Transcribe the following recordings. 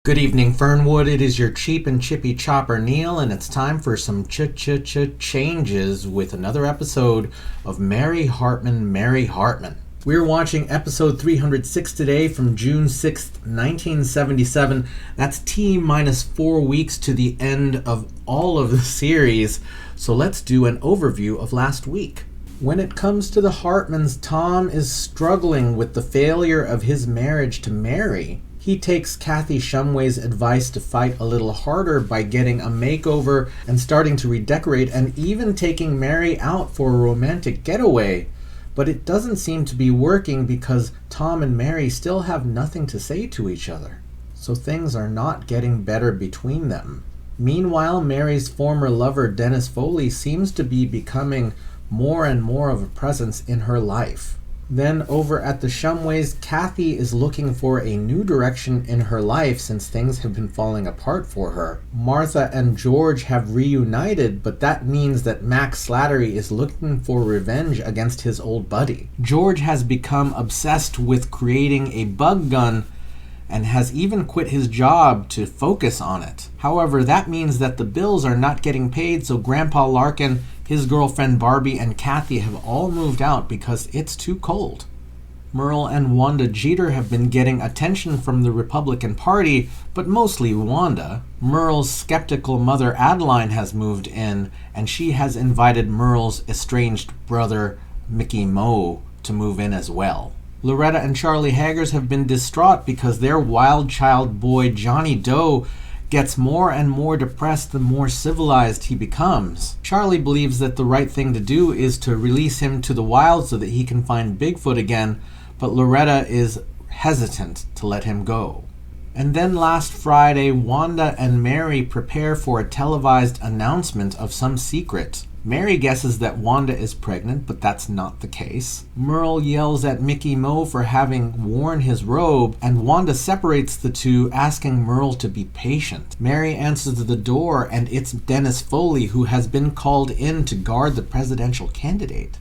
Good evening, Fernwood. It is your cheap and chippy chopper, Neil, and it's time for some changes with another episode of Mary Hartman. We're watching episode 306 today from June 6th, 1977. That's T-minus 4 weeks to the end of all of the series, so let's do an overview of last week. When it comes to the Hartmans, Tom is struggling with the failure of his marriage to Mary. He takes Kathy Shumway's advice to fight a little harder by getting a makeover and starting to redecorate and even taking Mary out for a romantic getaway. But it doesn't seem to be working because Tom and Mary still have nothing to say to each other. So things are not getting better between them. Meanwhile, Mary's former lover Dennis Foley seems to be becoming more and more of a presence in her life. Then over at the Shumways, Kathy is looking for a new direction in her life since things have been falling apart for her. Martha and George have reunited, but that means that Max Slattery is looking for revenge against his old buddy. George has become obsessed with creating a bug gun and has even quit his job to focus on it. However, that means that the bills are not getting paid, so Grandpa Larkin, his girlfriend Barbie, and Kathy have all moved out because it's too cold. Merle and Wanda Jeter have been getting attention from the Republican Party, but mostly Wanda. Merle's skeptical mother Adeline has moved in, and she has invited Merle's estranged brother Mickey Moe to move in as well. Loretta and Charlie Haggers have been distraught because their wild child boy Johnny Doe gets more and more depressed the more civilized he becomes. Charlie believes that the right thing to do is to release him to the wild so that he can find Bigfoot again, but Loretta is hesitant to let him go. And then last Friday, Wanda and Mary prepare for a televised announcement of some secret. Mary guesses that Wanda is pregnant, but that's not the case. Merle yells at Mickey Moe for having worn his robe, and Wanda separates the two, asking Merle to be patient. Mary answers the door, and it's Dennis Foley, who has been called in to guard the presidential candidate.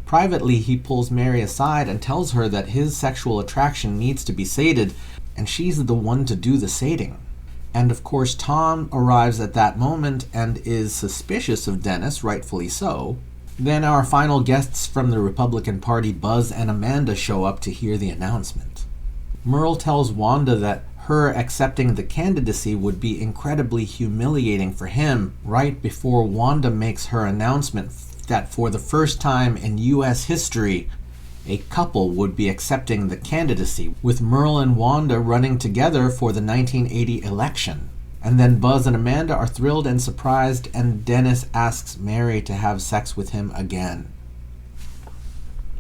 Privately, he pulls Mary aside and tells her that his sexual attraction needs to be sated, and she's the one to do the sating. And of course, Tom arrives at that moment and is suspicious of Dennis, rightfully so. Then our final guests from the Republican Party, Buzz and Amanda, show up to hear the announcement. Merle tells Wanda that her accepting the candidacy would be incredibly humiliating for him right before Wanda makes her announcement that for the first time in U.S. history, a couple would be accepting the candidacy, with Merle and Wanda running together for the 1980 election. And then Buzz and Amanda are thrilled and surprised, and Dennis asks Mary to have sex with him again.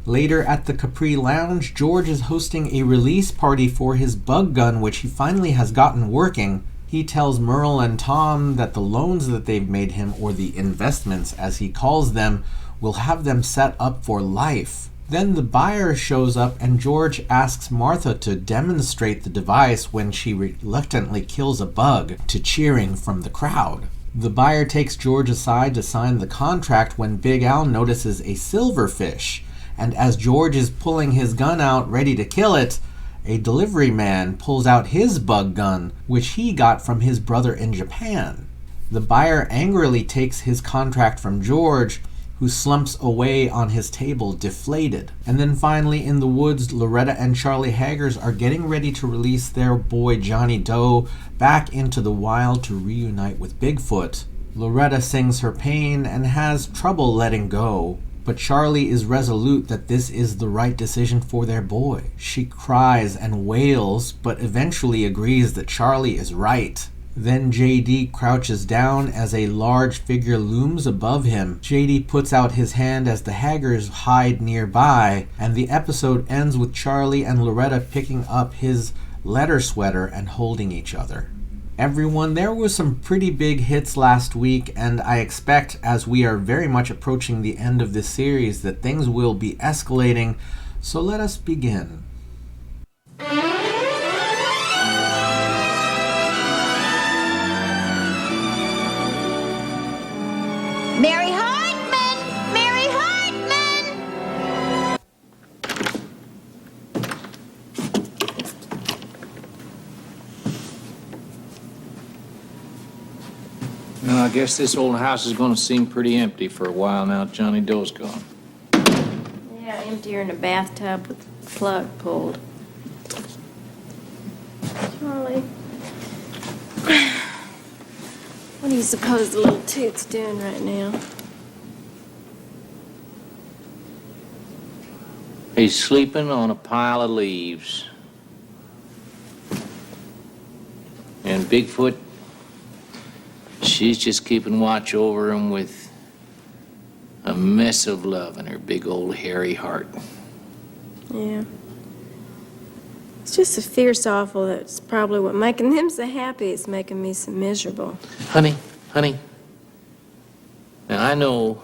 Later at the Capri Lounge, George is hosting a release party for his bug gun, which he finally has gotten working. He tells Merle and Tom that the loans that they've made him, or the investments as he calls them, will have them set up for life. Then the buyer shows up and George asks Martha to demonstrate the device when she reluctantly kills a bug, to cheering from the crowd. The buyer takes George aside to sign the contract when Big Al notices a silverfish, and as George is pulling his gun out ready to kill it, a delivery man pulls out his bug gun, which he got from his brother in Japan. The buyer angrily takes his contract from George, who slumps away on his table deflated. And then finally in the woods, Loretta and Charlie Haggers are getting ready to release their boy Johnny Doe back into the wild to reunite with Bigfoot. Loretta sings her pain and has trouble letting go, but Charlie is resolute that this is the right decision for their boy. She cries and wails, but eventually agrees that Charlie is right. Then JD crouches down as a large figure looms above him. JD puts out his hand as the Haggers hide nearby, and the episode ends with Charlie and Loretta picking up his letter sweater and holding each other. Everyone, there were some pretty big hits last week, and I expect, as we are very much approaching the end of this series, that things will be escalating, so let us begin. Mary Hartman! Mary Hartman! Well, I guess this old house is gonna seem pretty empty for a while now Johnny Doe's gone. Yeah, emptier in a bathtub with the plug pulled. Charlie, what do you suppose the little toot's doing right now? He's sleeping on a pile of leaves. And Bigfoot, she's just keeping watch over him with a mess of love in her big old hairy heart. Yeah. It's just a fierce awful that's probably what making them so happy is making me so miserable. Honey, now I know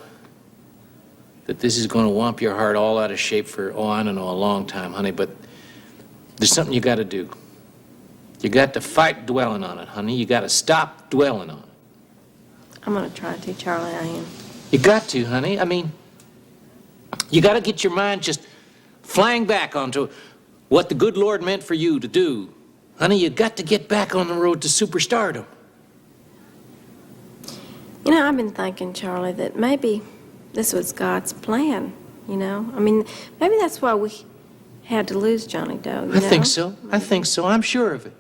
that this is going to whomp your heart all out of shape for, I don't know, a long time, honey, but there's something you got to do. You got to fight dwelling on it, honey. You got to stop dwelling on it. I'm gonna try to, Charlie, I am. You got to, honey. I mean, you got to get your mind just flying back onto what the good Lord meant for you to do. Honey, you got to get back on the road to superstardom. You know, I've been thinking, Charlie, that maybe this was God's plan, you know? I mean, maybe that's why we had to lose Johnny Doe, you know? I think so. I think so. I'm sure of it.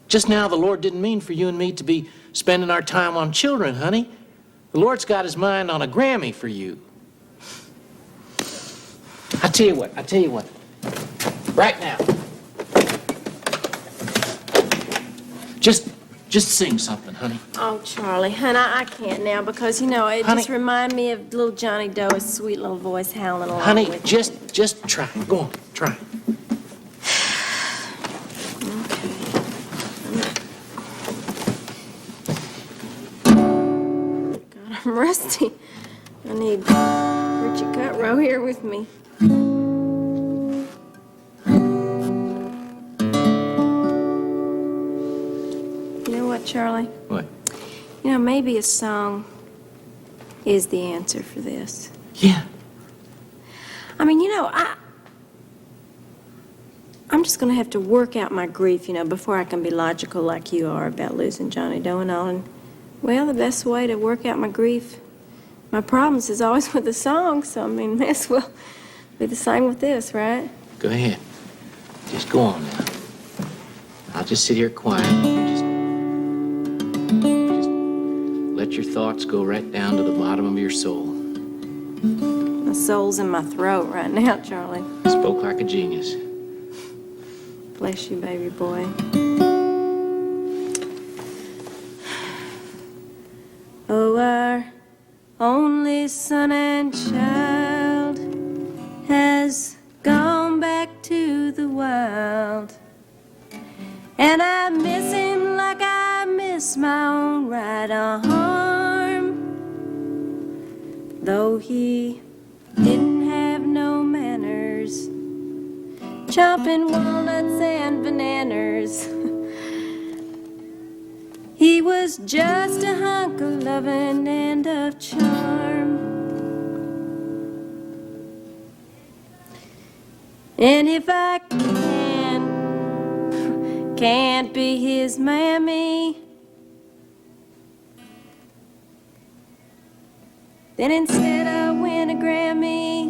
Just now, the Lord didn't mean for you and me to be spending our time on children, honey. The Lord's got his mind on a Grammy for you. I tell you what. Right now. Just sing something, honey. Oh, Charlie, honey, I can't now because, you know, it Honey. just reminds me of little Johnny Doe's sweet little voice howling along Honey, with just try. Go on, try. God, I'm rusty. I need Richie Cutrow here with me. You know what, Charlie? What? You know, maybe a song is the answer for this. Yeah. I mean, you know, I'm just going to have to work out my grief, you know, before I can be logical like you are about losing Johnny Doe and all. And, well, the best way to work out my grief, my problems, is always with the song. So, I mean, may as well be the same with this, right? Go ahead. Just go on now. I'll just sit here quiet. Just let your thoughts go right down to the bottom of your soul. My soul's in my throat right now, Charlie. Spoke like a genius. Bless you, baby boy. Oh, our only son and child has gone back to the wild, and I miss him like I miss my own right arm, though he didn't have no manners, chopping walnuts and bananas. He was just a hunk of loving and of charm. And if I can't be his mammy, then instead I win a Grammy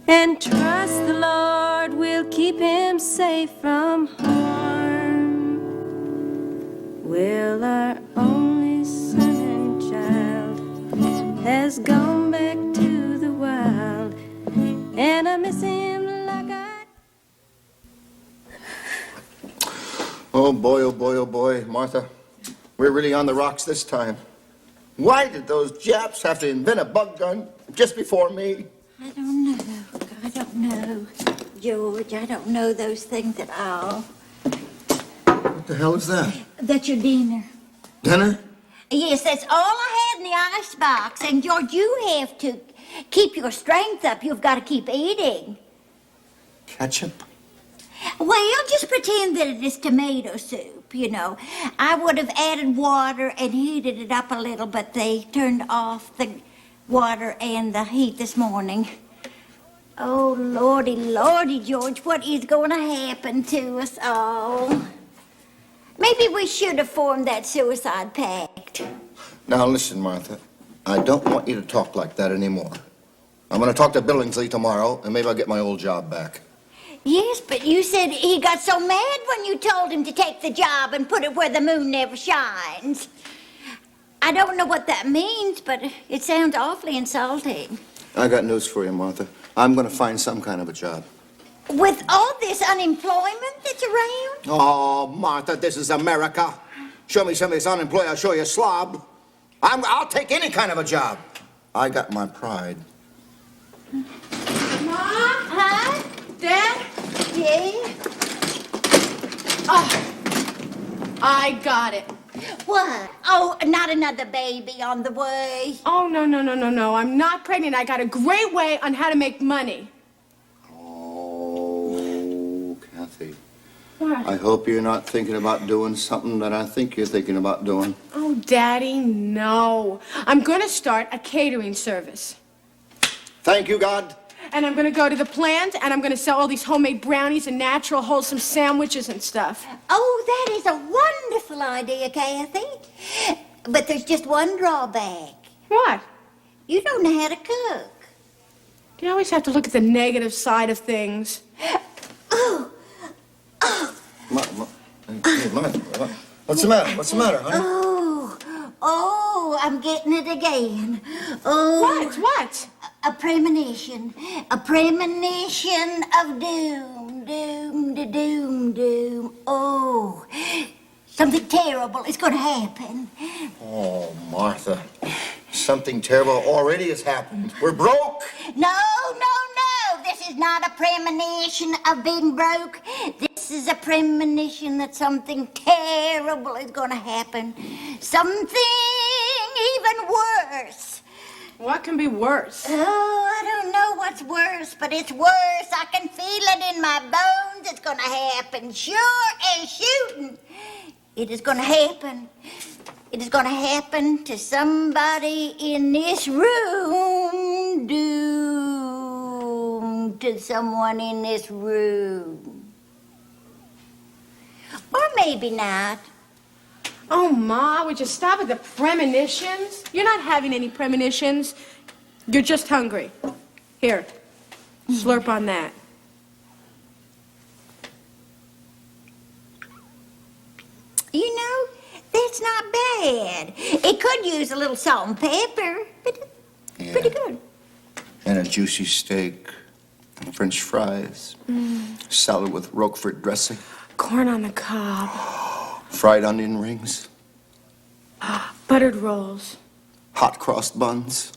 and trust the Lord will keep him safe from harm. Well, our only son and child has gone back to the wild, and I miss him like I... Oh boy, Martha. We're really on the rocks this time. Why did those Japs have to invent a bug gun just before me? I don't know, George. I don't know those things at all. What the hell is that? That's your dinner. Dinner? Yes, that's all I had in the icebox. And, George, you have to keep your strength up. You've got to keep eating. Ketchup? Well, just pretend that it is tomato soup, you know. I would have added water and heated it up a little, but they turned off the water and the heat this morning. Oh, Lordy, George, what is going to happen to us all? Maybe we should have formed that suicide pact. Now listen, Martha. I don't want you to talk like that anymore. I'm going to talk to Billingsley tomorrow, and maybe I'll get my old job back. Yes, but you said he got so mad when you told him to take the job and put it where the moon never shines. I don't know what that means, but it sounds awfully insulting. I got news for you, Martha. I'm going to find some kind of a job. With all this unemployment that's around? Oh, Martha, this is America. Show me somebody that's unemployed, I'll show you a slob. I'll take any kind of a job. I got my pride. Mom? Huh? Dad? Yeah? Oh, I got it. What? Oh, not another baby on the way. Oh, no. I'm not pregnant. I got a great way on how to make money. Oh, Kathy. What? I hope you're not thinking about doing something that I think you're thinking about doing. Oh, Daddy, no. I'm going to start a catering service. Thank you, God. And I'm going to go to the plant, and I'm going to sell all these homemade brownies and natural, wholesome sandwiches and stuff. Oh, that is a wonderful idea, Kathy. But there's just one drawback. What? You don't know how to cook. You always have to look at the negative side of things. Oh, Hey, Martha, what's the matter? What's the matter, honey? oh, I'm getting it again. Oh. What? A premonition. A premonition of doom. Doom. Oh, something terrible is going to happen. Oh, Martha. Something terrible already has happened. We're broke. No. This is not a premonition of being broke. This is a premonition that something terrible is going to happen. Something even worse. What can be worse? Oh, I don't know what's worse, but it's worse. I can feel it in my bones. It's going to happen. Sure as shooting. It is going to happen. It is going to happen to somebody in this room. Doom to someone in this room. Or maybe not. Oh, Ma, would you stop at the premonitions? You're not having any premonitions. You're just hungry. Here, slurp on that. You know, that's not bad. It could use a little salt and pepper, but it's pretty good. And a juicy steak. And French fries. Salad with Roquefort dressing. Corn on the cob. Fried onion rings. Buttered rolls. Hot cross buns.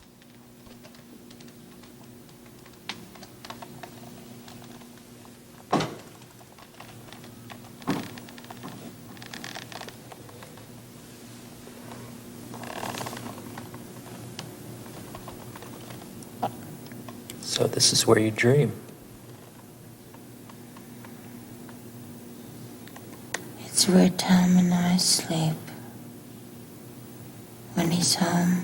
So this is where you dream. It's where Tom and I sleep when he's home.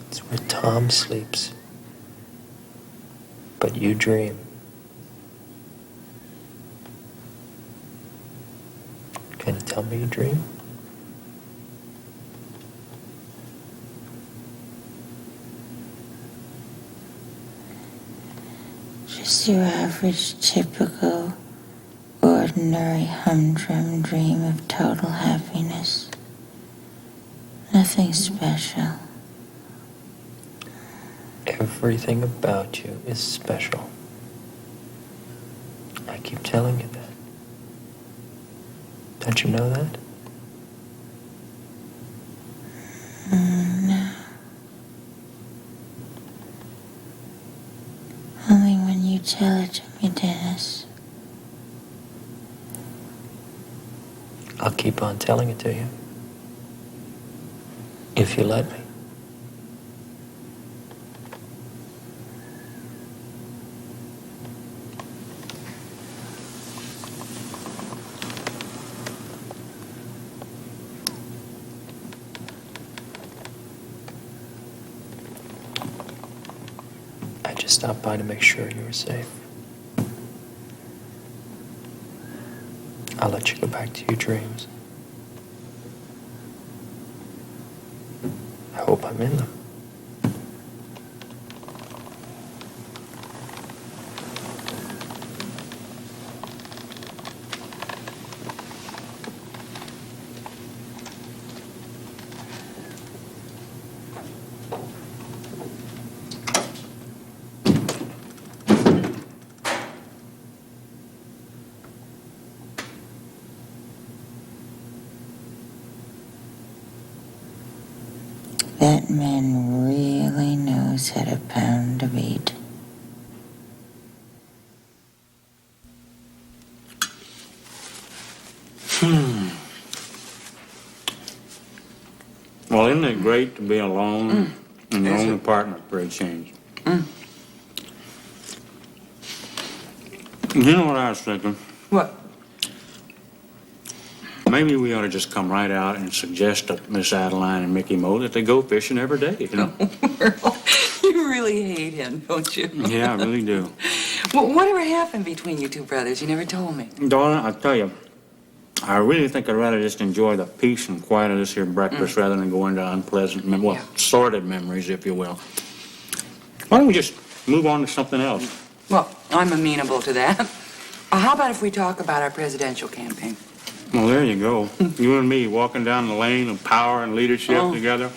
It's where Tom sleeps. But you dream. Can you tell me you dream? Just your average, typical, ordinary, humdrum dream of total happiness. Nothing special. Everything about you is special. I keep telling you that. Don't you know that? No. Only when you tell it to me, Dennis. I'll keep on telling it to you. If you let me. I just stopped by to make sure you were safe. I'll let you go back to your dreams. I hope I'm in them. That man really knows how to pound a beat. Well, isn't it great to be alone in your own apartment for a change? You know what I was thinking? What? Maybe we ought to just come right out and suggest to Miss Adeline and Mickey Mo that they go fishing every day, you know? Merle, you really hate him, don't you? Yeah, I really do. Well, whatever happened between you two brothers? You never told me. Darling, I tell you, I really think I'd rather just enjoy the peace and quiet of this here breakfast rather than go into unpleasant, sordid memories, if you will. Why don't we just move on to something else? Well, I'm amenable to that. How about if we talk about our presidential campaign? Well, there you go. You and me walking down the lane of power and leadership together.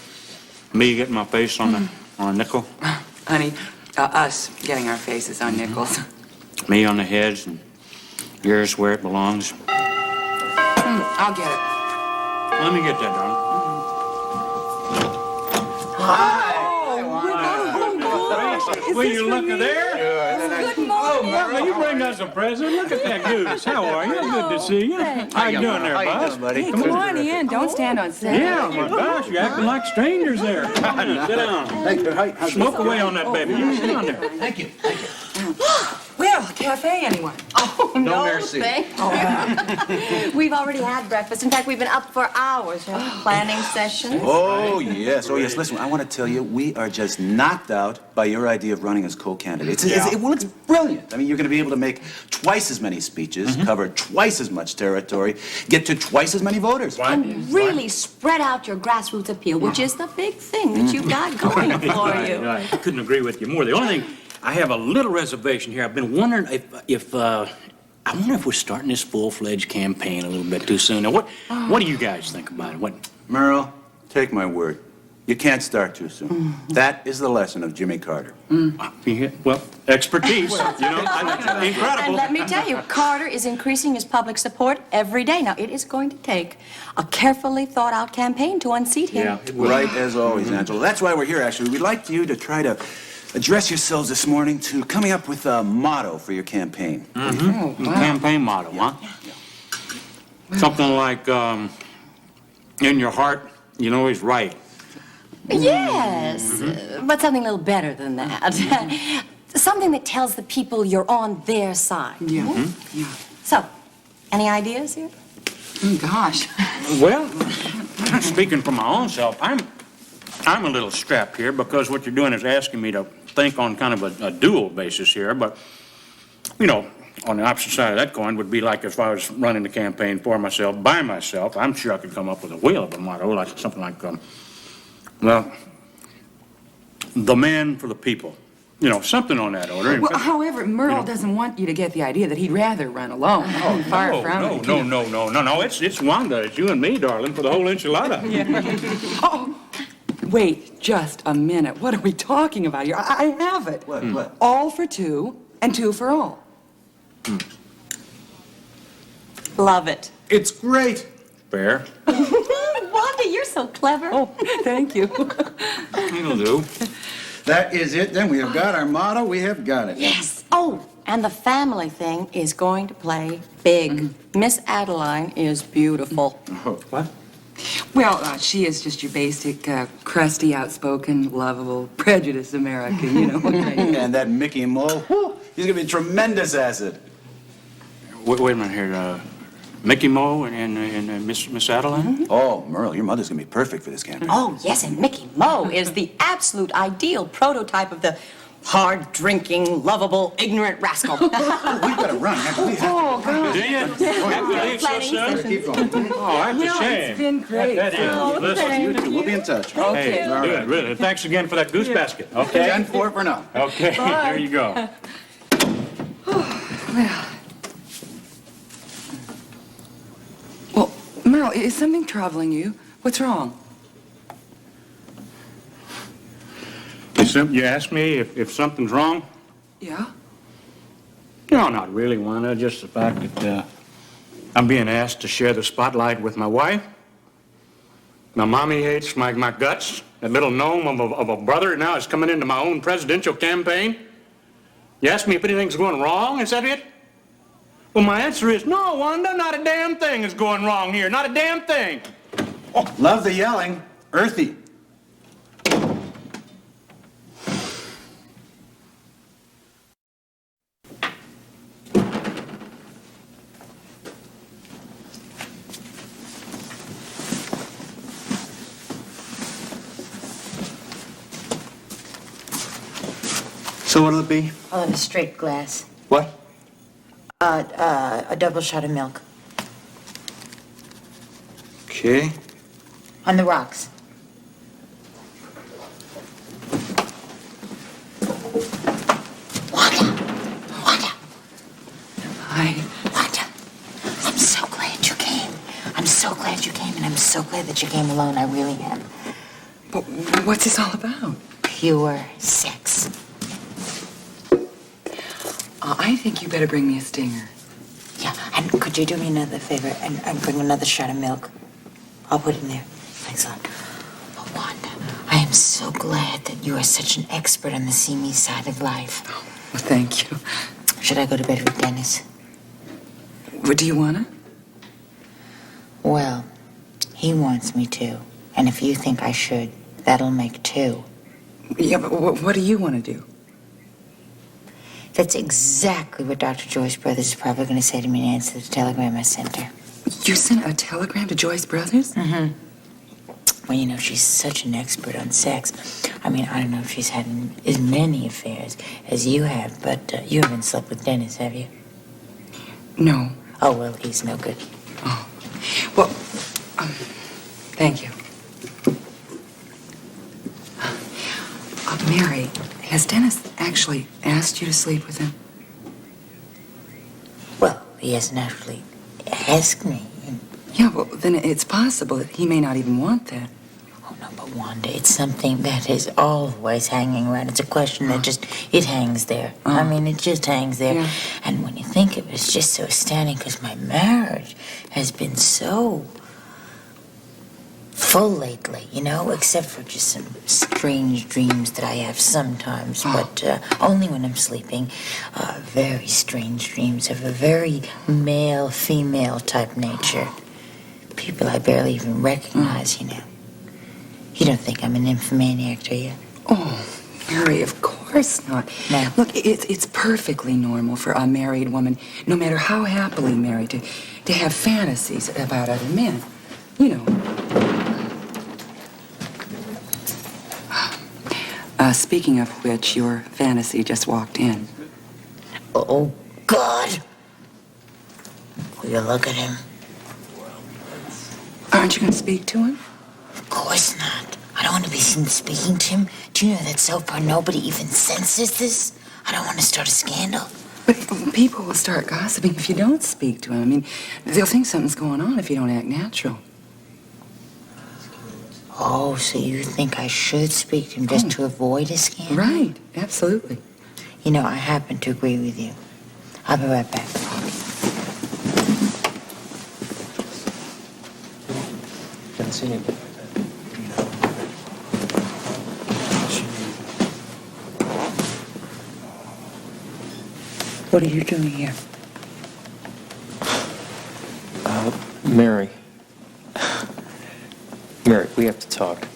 Me getting my face on a nickel. Honey, us getting our faces on nickels. Me on the heads and yours where it belongs. I'll get it. Let me get that, darling. Will you look at there? Good morning. Well, you bring us a present. Look at that goose. How are you? Good to see you. How you doing there, boss? Hey, come on in. Don't stand on set. Yeah, my gosh, you're acting like strangers there. Sit down. Thank you. Smoke away on that baby. You sit down there. Thank you. Well, cafe, anyone? Oh, no, merci. thank We've already had breakfast. In fact, we've been up for hours planning sessions. Oh, yes. Oh, yes. Listen, I want to tell you, we are just knocked out by your idea of running as co-candidates. Well, it's brilliant. I mean, you're going to be able to make twice as many speeches, cover twice as much territory, get to twice as many voters. And really spread out your grassroots appeal, which is the big thing that you've got going for you. I couldn't agree with you more. The only thing, I have a little reservation here. I've been wondering if I wonder if we're starting this full-fledged campaign a little bit too soon. Now, what do you guys think about it? What? Merle, take my word. You can't start too soon. That is the lesson of Jimmy Carter. Well, expertise, incredible. And let me tell you, Carter is increasing his public support every day. Now, it is going to take a carefully thought-out campaign to unseat him. Yeah. Right as always, Angela. That's why we're here, actually. We'd like you to try to address yourselves this morning to coming up with a motto for your campaign. Campaign motto, huh? Yeah. Something like, in your heart, you know he's right. Yes, but something a little better than that. Something that tells the people you're on their side. Yeah. Yeah. So, any ideas here? Gosh. Well, speaking for my own self, I'm a little strapped here because what you're doing is asking me to think on kind of a dual basis here, but, you know, on the opposite side of that coin would be like if I was running the campaign for myself, by myself. I'm sure I could come up with a whale of a motto, like something like, well, the man for the people. You know, something on that order. Well, however, Merle doesn't want you to get the idea that he'd rather run alone. Oh, far from it. No. It's Wanda. It's you and me, darling, for the whole enchilada. Oh, wait just a minute. What are we talking about here? I have it. What? All for two and two for all. Love it. It's great. Fair. Wanda, you're so clever. Oh, thank you. It'll do. That is it, then. We have got our motto. We have got it. Yes. Oh, and the family thing is going to play big. Miss Adeline is beautiful. Oh, what? Well, she is just your basic, crusty, outspoken, lovable, prejudiced American, you know. And that Mickey Mo, whew, he's going to be a tremendous asset. Wait a minute here. Mickey Mo and Miss Adeline? Oh, Merle, your mother's going to be perfect for this campaign. Oh, yes, and Mickey Mo is the absolute ideal prototype of the hard-drinking, lovable, ignorant rascal. We've got to run. We have to. Do you? Keep going. Oh, that's a shame. It's been great. That is. Listen, You too. We'll be in touch. Okay. Hey, good, really. Thanks again for that goose basket. Okay? 10-4 for now. Okay, there you go. Well, Merle, is something troubling you? What's wrong? You asked me if something's wrong? Yeah? No, not really, Wanda. Just the fact that I'm being asked to share the spotlight with my wife. My mommy hates my guts. That little gnome of a brother now is coming into my own presidential campaign. You asked me if anything's going wrong, is that it? Well, my answer is no, Wanda, not a damn thing is going wrong here. Not a damn thing. Oh, love the yelling. Earthy. So what'll it be? I'll have a straight glass. What? A double shot of milk. Okay. On the rocks. Wanda! Hi. Wanda! I'm so glad you came. I'm so glad you came, and I'm so glad that you came alone. I really am. But what's this all about? Pure sex. I think you better bring me a stinger. Yeah, and could you do me another favor and bring another shot of milk? I'll put it in there. Thanks a lot. Oh, Wanda, I am so glad that you are such an expert on the seamy side of life. Oh, well, thank you. Should I go to bed with Dennis? What do you want to? Well, he wants me to. And if you think I should, that'll make two. Yeah, but what do you want to do? That's exactly what Dr. Joyce Brothers is probably going to say to me in answer to the telegram I sent her. You sent a telegram to Joyce Brothers? Mm-hmm. Well, you know, she's such an expert on sex. I mean, I don't know if she's had as many affairs as you have, but you haven't slept with Dennis, have you? No. Oh, well, he's no good. Oh. Well, thank you. Mary, has Dennis actually asked you to sleep with him? Well, he hasn't actually asked me. Yeah, well, then it's possible that he may not even want that. Oh, no, but Wanda, it's something that is always hanging around. It's a question that it hangs there. I mean, it just hangs there. Yeah. And when you think of it, it's just so astounding because my marriage has been so full lately, you know, except for just some strange dreams that I have sometimes, but only when I'm sleeping. Very strange dreams of a very male-female type nature. People I barely even recognize, you know. You don't think I'm an nymphomaniac, do you? Oh, Mary, of course not. No. Look, it's perfectly normal for a married woman, no matter how happily married, to have fantasies about other men. You know. Speaking of which, your fantasy just walked in. Oh, God! Will you look at him? Aren't you going to speak to him? Of course not. I don't want to be seen speaking to him. Do you know that so far nobody even senses this? I don't want to start a scandal. But people will start gossiping if you don't speak to him. I mean, they'll think something's going on if you don't act natural. Oh, so you think I should speak to him just to avoid a scandal? Right, absolutely. You know, I happen to agree with you. I'll be right back. Haven't seen him. What are you doing here? Mary. Mary, we have to talk.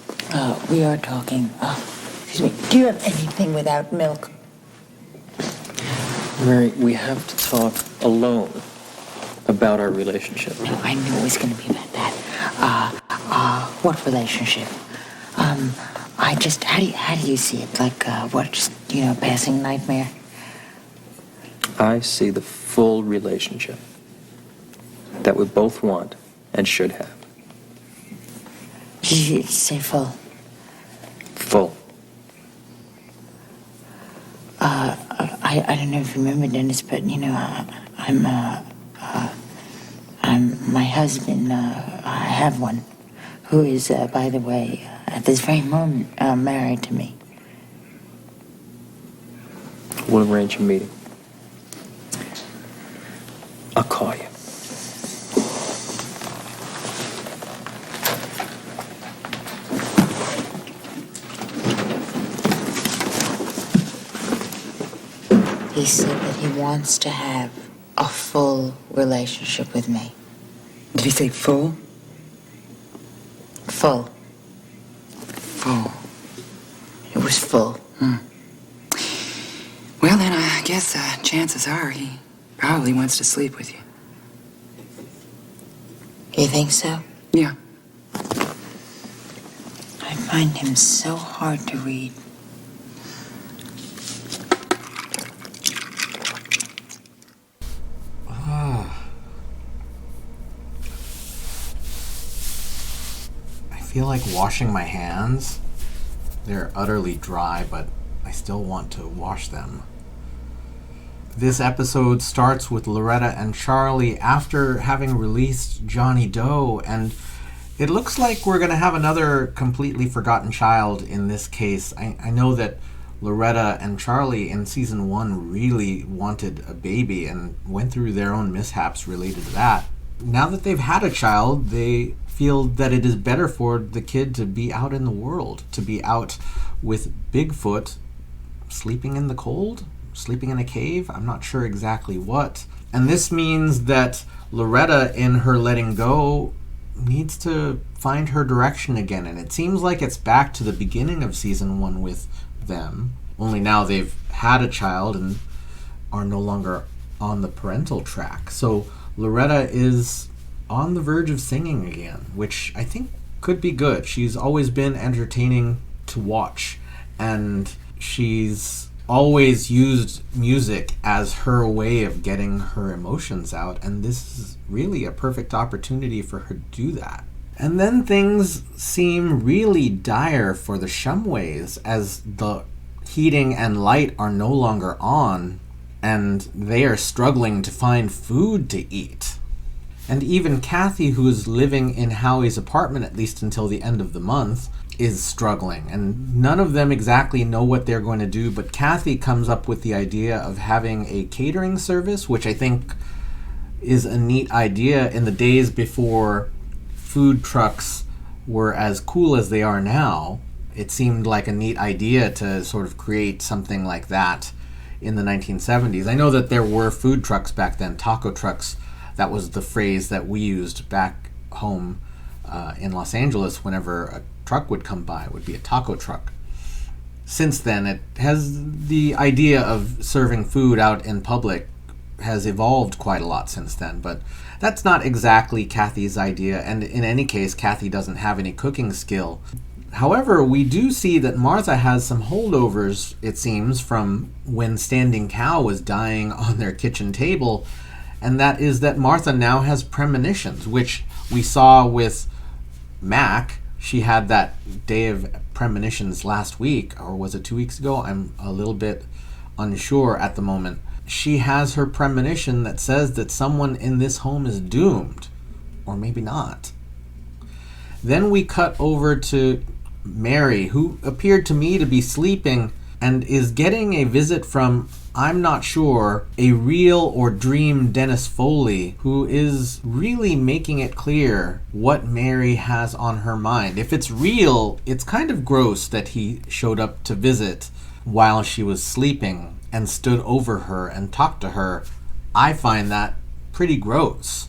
We are talking. Excuse me. Do you have anything without milk? Mary, we have to talk alone about our relationship. No, I knew it was going to be about that. What relationship? how do you see it? Like, what, just, passing nightmare? I see the full relationship that we both want and should have. Did you say full? Full. I don't know if you remember, Dennis, but, I'm my husband, I have one, who is, by the way, at this very moment, married to me. We'll arrange a meeting. I'll call you. He said that he wants to have a full relationship with me. Did he say full? Full. Full. It was full. Well, then, I guess chances are he probably wants to sleep with you. You think so? Yeah. I find him so hard to read. I feel like washing my hands. They're utterly dry, but I still want to wash them. This episode starts with Loretta and Charlie after having released Johnny Doe, and it looks like we're going to have another completely forgotten child in this case. I know that Loretta and Charlie in season 1 really wanted a baby and went through their own mishaps related to that. Now that they've had a child, they feel that it is better for the kid to be out in the world, to be out with Bigfoot, sleeping in the cold, sleeping in a cave. I'm not sure exactly what. And this means that Loretta, in her letting go, needs to find her direction again. And it seems like it's back to the beginning of season 1 with them. Only now they've had a child and are no longer on the parental track. So Loretta is on the verge of singing again, which I think could be good. She's always been entertaining to watch, and she's always used music as her way of getting her emotions out, and this is really a perfect opportunity for her to do that. And then things seem really dire for the Shumways as the heating and light are no longer on, and they are struggling to find food to eat. And even Kathy, who is living in Howie's apartment at least until the end of the month, is struggling. And none of them exactly know what they're going to do, but Kathy comes up with the idea of having a catering service, which I think is a neat idea in the days before food trucks were as cool as they are now. It seemed like a neat idea to sort of create something like that in the 1970s. I know that there were food trucks back then, taco trucks. That was the phrase that we used back home in Los Angeles whenever a truck would come by. It would be a taco truck. Since then, it has the idea of serving food out in public has evolved quite a lot since then, but that's not exactly Kathy's idea, and in any case, Kathy doesn't have any cooking skill. However, we do see that Martha has some holdovers, it seems, from when Standing Cow was dying on their kitchen table, and that is that Martha now has premonitions, which we saw with Mac. She had that day of premonitions last week, or was it 2 weeks ago? I'm a little bit unsure at the moment. She has her premonition that says that someone in this home is doomed, or maybe not. Then we cut over to Mary, who appeared to me to be sleeping and is getting a visit from, I'm not sure, a real or dream Dennis Foley, who is really making it clear what Mary has on her mind. If it's real, it's kind of gross that he showed up to visit while she was sleeping and stood over her and talked to her. I find that pretty gross.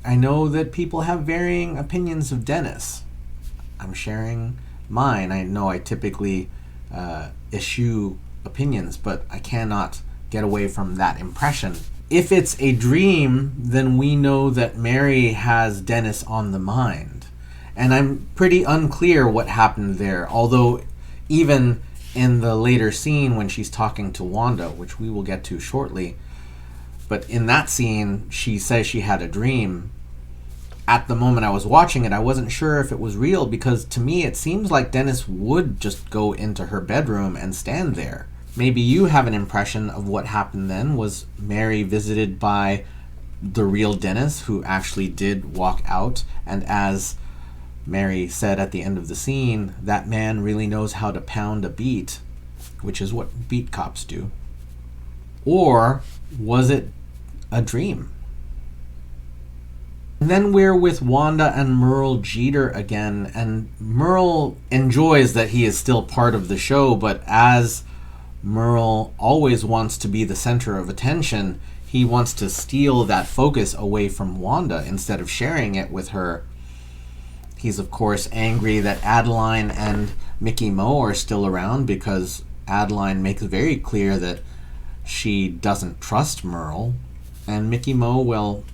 I know that people have varying opinions of Dennis. I'm sharing mine. I know I typically eschew opinions, but I cannot get away from that impression. If it's a dream, then we know that Mary has Dennis on the mind. And I'm pretty unclear what happened there, although even in the later scene when she's talking to Wanda, which we will get to shortly, but in that scene, she says she had a dream. At the moment I was watching it, I wasn't sure if it was real, because to me it seems like Dennis would just go into her bedroom and stand there. Maybe you have an impression of what happened then. Was Mary visited by the real Dennis, who actually did walk out, and as Mary said at the end of the scene, that man really knows how to pound a beat, which is what beat cops do? Or was it a dream? And then we're with Wanda and Merle Jeter again, and Merle enjoys that he is still part of the show, but as Merle always wants to be the center of attention, he wants to steal that focus away from Wanda instead of sharing it with her. He's, of course, angry that Adeline and Mickey Mo are still around, because Adeline makes very clear that she doesn't trust Merle. And Mickey Mo, well,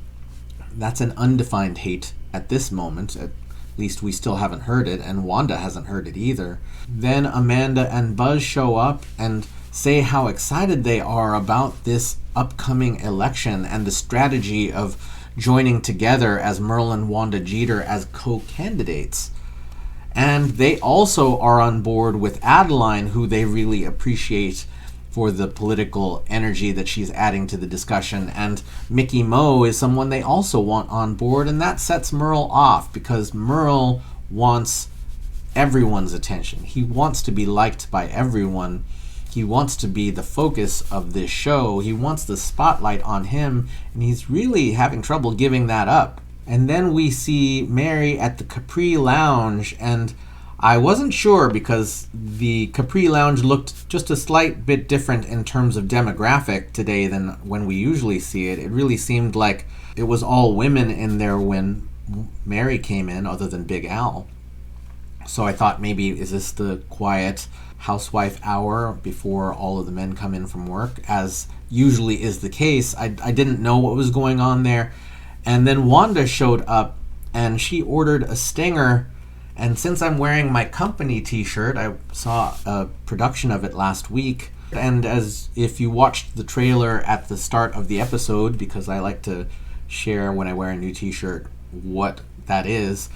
that's an undefined hate at this moment. At least we still haven't heard it, and Wanda hasn't heard it either. Then Amanda and Buzz show up and say how excited they are about this upcoming election and the strategy of joining together as Merle and Wanda Jeter as co-candidates. And they also are on board with Adeline, who they really appreciate for the political energy that she's adding to the discussion. And Mickey Mo is someone they also want on board, and that sets Merle off, because Merle wants everyone's attention. He wants to be liked by everyone. He wants to be the focus of this show. He wants the spotlight on him, and he's really having trouble giving that up. And then we see Mary at the Capri Lounge, and I wasn't sure, because the Capri Lounge looked just a slight bit different in terms of demographic today than when we usually see it. It really seemed like it was all women in there when Mary came in, other than Big Al. So I thought, maybe is this the quiet housewife hour before all of the men come in from work, as usually is the case. I didn't know what was going on there. And then Wanda showed up, and she ordered a stinger. And since I'm wearing my company t-shirt, I saw a production of it last week. And as if you watched the trailer at the start of the episode, because I like to share when I wear a new t-shirt what that is,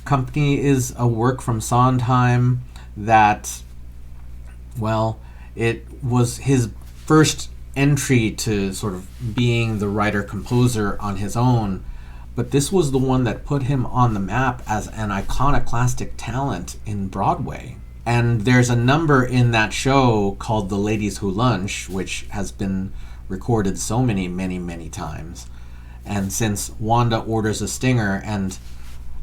Company is a work from Sondheim that, well, it was his first entry to sort of being the writer-composer on his own. But this was the one that put him on the map as an iconoclastic talent in Broadway. And there's a number in that show called The Ladies Who Lunch, which has been recorded so many times. And since Wanda orders a stinger, and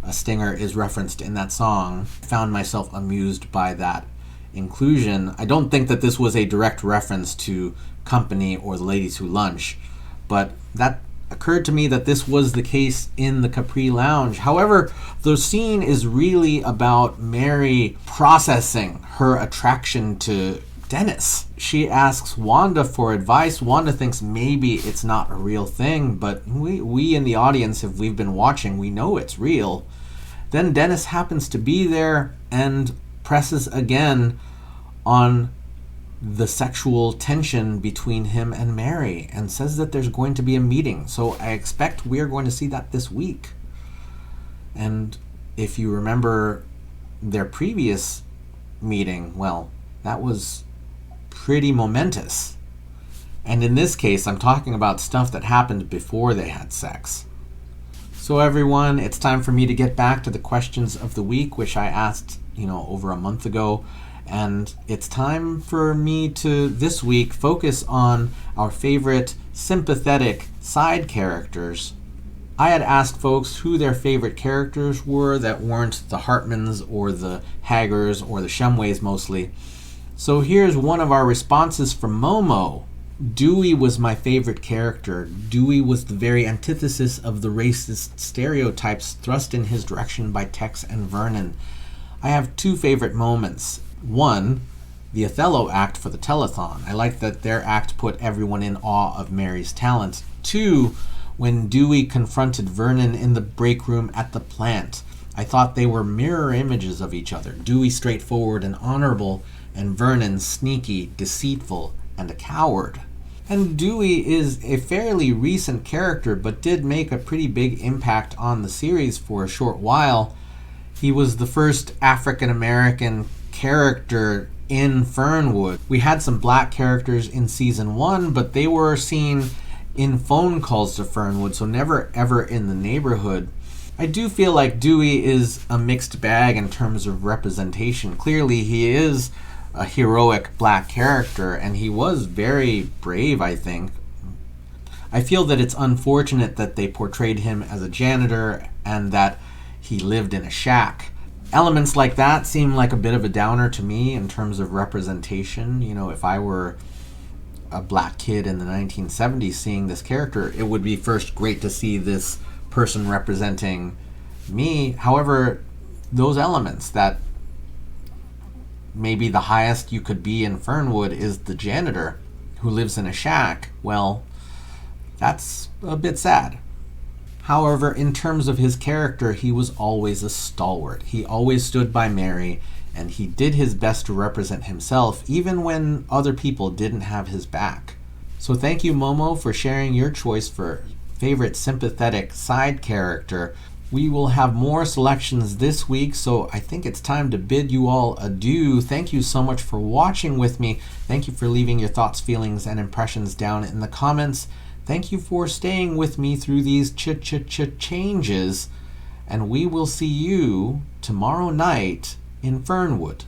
a stinger is referenced in that song, I found myself amused by that inclusion. I don't think that this was a direct reference to Company or The Ladies Who Lunch, but that occurred to me that this was the case in the Capri Lounge. However, the scene is really about Mary processing her attraction to Dennis. She asks Wanda for advice. Wanda thinks maybe it's not a real thing, but we in the audience, if we've been watching, we know it's real. Then Dennis happens to be there and presses again on the sexual tension between him and Mary, and says that there's going to be a meeting. So I expect we're going to see that this week. And if you remember their previous meeting, well, that was pretty momentous. And in this case, I'm talking about stuff that happened before they had sex. So everyone, it's time for me to get back to the questions of the week, which I asked, over a month ago. And it's time for me to, this week, focus on our favorite sympathetic side characters. I had asked folks who their favorite characters were that weren't the Hartmans or the Haggers or the Shumways mostly. So here's one of our responses from Momo. Dewey was my favorite character. Dewey was the very antithesis of the racist stereotypes thrust in his direction by Tex and Vernon. I have two favorite moments. One, the Othello act for the telethon. I like that their act put everyone in awe of Mary's talent. Two, when Dewey confronted Vernon in the break room at the plant. I thought they were mirror images of each other. Dewey straightforward and honorable, and Vernon sneaky, deceitful, and a coward. And Dewey is a fairly recent character, but did make a pretty big impact on the series for a short while. He was the first African-American character in Fernwood. We had some black characters in season 1, but they were seen in phone calls to Fernwood, so never ever in the neighborhood. I do feel like Dewey is a mixed bag in terms of representation. Clearly he is a heroic black character, and he was very brave, I think. I feel that it's unfortunate that they portrayed him as a janitor and that he lived in a shack. Elements like that seem like a bit of a downer to me in terms of representation. You know, if I were a black kid in the 1970s seeing this character, it would be first great to see this person representing me. However, those elements that maybe the highest you could be in Fernwood is the janitor who lives in a shack, well, that's a bit sad. However, in terms of his character, he was always a stalwart. He always stood by Mary, and he did his best to represent himself, even when other people didn't have his back. So thank you, Momo, for sharing your choice for favorite sympathetic side character. We will have more selections this week, so I think it's time to bid you all adieu. Thank you so much for watching with me. Thank you for leaving your thoughts, feelings, and impressions down in the comments. Thank you for staying with me through these changes, and we will see you tomorrow night in Fernwood.